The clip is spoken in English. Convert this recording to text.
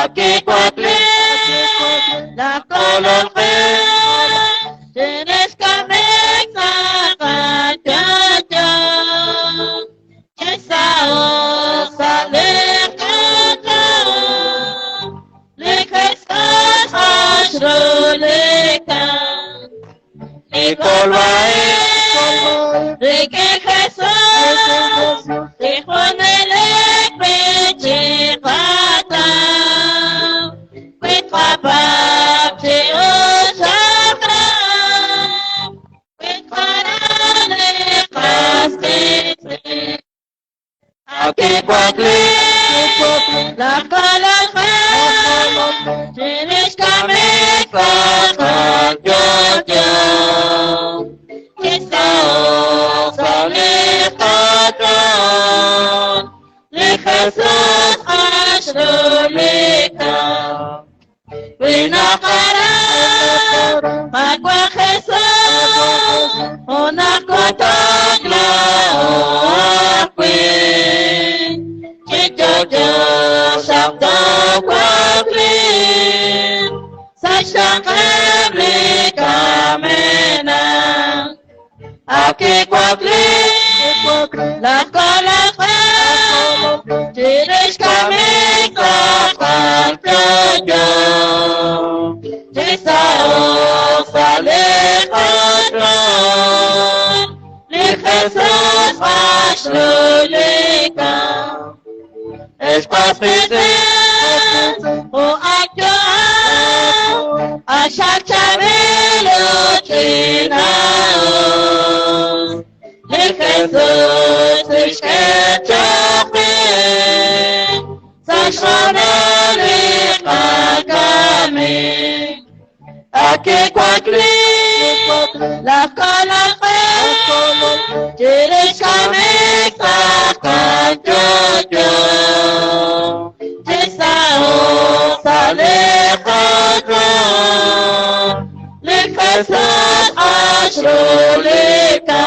aquí cuatli, la coloque, tienes que me cacachacha, esa osa le cacha, le jesas asroleka, le colbae, de que Jesús, de Juan el peche pata, with papa te osakra, with parane castete, aquí cuatli, la calaja, tienes que me cagar yo. Esa osa le cagan, le Jesús asroleka, winakara, magwa Jesús, una kotagla oakwe, chichocho sabdo kwaklin, sashakemli kamena. Aquí cuatli, la calaja, tienes que me cagar yo. Esa osa le cagan, le Jesús asroleka. Espasite, o acto, a shachamelo chinao. Le Jesús es que chape, sashonele kakame. Aquí cuatli, la calaje, tienes que me cagar yo. Esa osa le cagan, le Jesús asroleka.